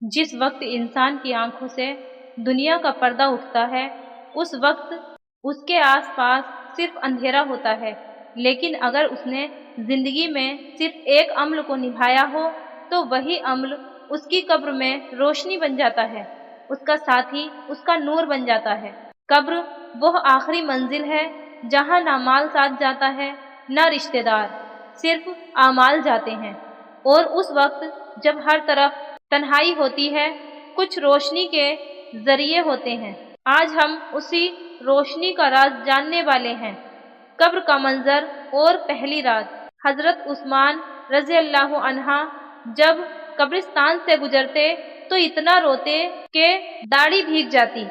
जिस वक्त इंसान की आंखों से दुनिया का पर्दा उठता है उस वक्त उसके आसपास सिर्फ अंधेरा होता है, लेकिन अगर उसने जिंदगी में सिर्फ एक अम्ल को निभाया हो तो वही अम्ल उसकी कब्र में रोशनी बन जाता है, उसका साथी, उसका नूर बन जाता है। कब्र वह आखिरी मंजिल है जहाँ ना माल साथ जाता है ना रिश्तेदार, सिर्फ आमाल जाते हैं। और उस वक्त जब हर तरफ तन्हाई होती है कुछ रोशनी के जरिए होते हैं। आज हम उसी रोशनी का राज जानने वाले हैं। कब्र का मंजर और पहली रात। हजरत उस्मान रज़ी अल्लाह अन्हा जब कब्रिस्तान से गुजरते तो इतना रोते कि दाढ़ी भीग जाती।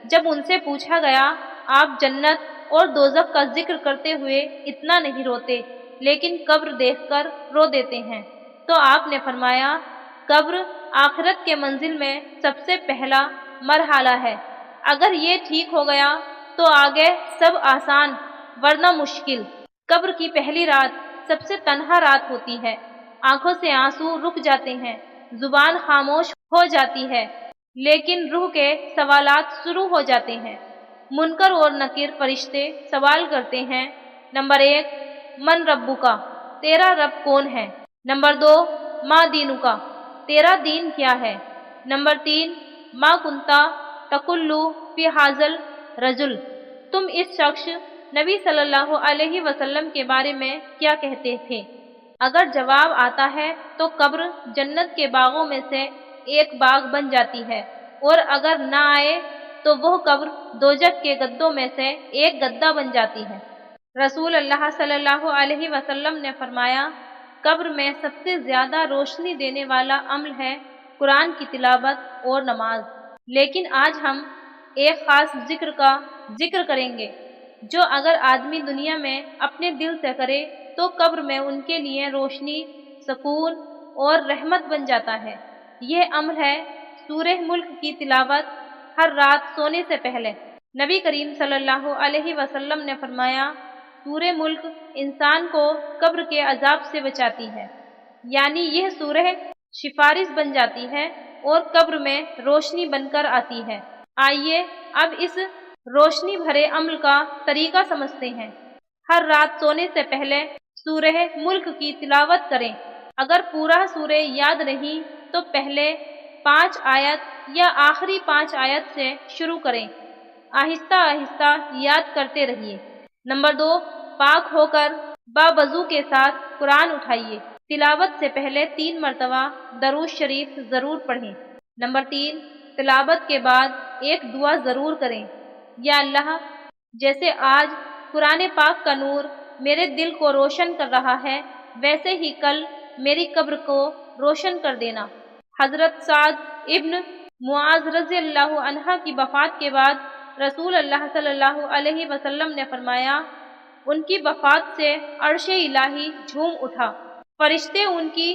जब उनसे पूछा गया आप जन्नत और दोज़ख का जिक्र करते हुए इतना नहीं रोते लेकिन कब्र देखकर रो देते हैं, तो आपने फरमाया कब्र आखिरत के मंजिल में सबसे पहला मरहला है। अगर ये ठीक हो गया तो आगे सब आसान वरना मुश्किल। कब्र की पहली रात सबसे तन्हा रात होती है। आंखों से आंसू रुक जाते हैं, जुबान खामोश हो जाती है, लेकिन रूह के सवालात शुरू हो जाते हैं। मुनकर और नकीर फरिश्ते सवाल करते हैं। नंबर 1, मन रब्बुका, तेरा रब कौन है? नंबर 2, मा दीनुका, तेरा दीन क्या है? नंबर 3, मा कुंता तकुल्लु फी हाजल रजुल, तुम इस शख्स नबी सल्लल्लाहु अलैहि वसल्लम के बारे में क्या कहते थे? अगर जवाब आता है तो कब्र जन्नत के बागों में से एक बाग बन जाती है, और अगर ना आए तो वह कब्र दोजख के गद्दों में से एक गद्दा बन जाती है। रसूल अल्लाह सल्लल्लाहु अलैहि वसल्लम ने फरमाया कब्र में सबसे ज्यादा रोशनी देने वाला अमल है कुरान की तिलावत और नमाज। लेकिन आज हम एक खास जिक्र का जिक्र करेंगे जो अगर आदमी दुनिया में अपने दिल से करे तो कब्र में उनके लिए रोशनी, सुकून और रहमत बन जाता है। यह अमल है सूरह मुल्क की तिलावत हर रात सोने से पहले। नबी करीम सल्लल्लाहु अलैहि वसल्लम ने फरमाया सूरह मुल्क इंसान को कब्र के अजाब से बचाती है, यानी यह सूरह सिफारिश बन जाती है और कब्र में रोशनी बनकर आती है। आइए अब इस रोशनी भरे अमल का तरीका समझते हैं। हर रात सोने से पहले सूरह मुल्क की तिलावत करें। अगर पूरा सूरह याद नहीं तो पहले 5 आयत या आखिरी 5 आयत से शुरू करें। आहिस्ता आहिस्ता याद करते रहिए। नंबर 2, पाक होकर बावजू के साथ कुरान उठाइए। तिलावत से पहले 3 मरतबा दरूद शरीफ जरूर पढ़ें। नंबर 3, तिलावत के बाद एक दुआ जरूर करें। या अल्लाह, जैसे आज कुरान पाक का नूर मेरे दिल को रोशन कर रहा है वैसे ही कल मेरी कब्र को रोशन कर देना। हजरत साद इब्न मुआज रज़ी अल्लाह अन्हा की वफात के बाद रसूल अल्लाह सल्लल्लाहु अलैहि वसल्लम ने फरमाया उनकी वफात से अर्श-ए इलाही झूम उठा, फरिश्ते उनकी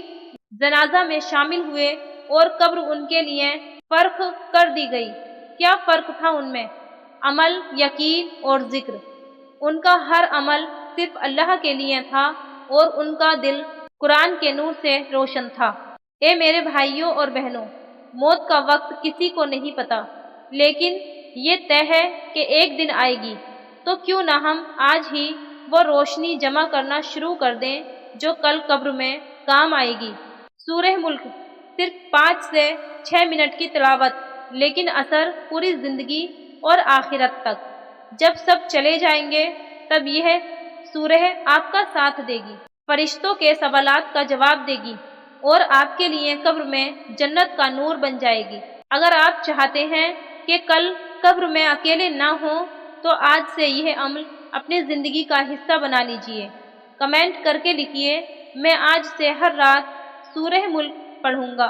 जनाजा में शामिल हुए और कब्र उनके लिए फर्क कर दी गई। क्या फर्क था उनमें? अमल, यकीन और जिक्र। उनका हर अमल सिर्फ अल्लाह के लिए था और उनका दिल कुरान के नूर से रोशन था। ए मेरे भाइयों और बहनों, मौत का वक्त किसी को नहीं पता, लेकिन ये तय है कि एक दिन आएगी, तो क्यों ना हम आज ही वो रोशनी जमा करना शुरू कर दें जो कल कब्र में काम आएगी। सूरह मुल्क सिर्फ 5 से 6 मिनट की तिलावत, लेकिन असर पूरी जिंदगी और आखिरत तक। जब सब चले जाएंगे तब यह सूरह आपका साथ देगी, फरिश्तों के सवालात का जवाब देगी और आपके लिए कब्र में जन्नत का नूर बन जाएगी। अगर आप चाहते हैं कि कल कब्र में अकेले ना हो तो आज से यह अमल अपनी जिंदगी का हिस्सा बना लीजिए। कमेंट करके लिखिए मैं आज से हर रात सूरह मुल्क पढ़ूंगा।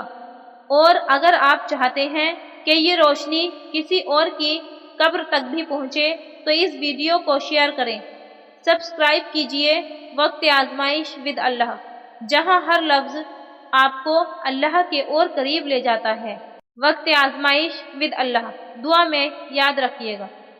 और अगर आप चाहते हैं कि ये रोशनी किसी और की कब्र तक भी पहुँचे तो इस वीडियो को शेयर करें। सब्सक्राइब कीजिए वक्त आजमाइश विद अल्लाह, जहां हर लफ्ज़ आपको अल्लाह के और करीब ले जाता है। वक्त आजमाइश विद अल्लाह, दुआ में याद रखिएगा।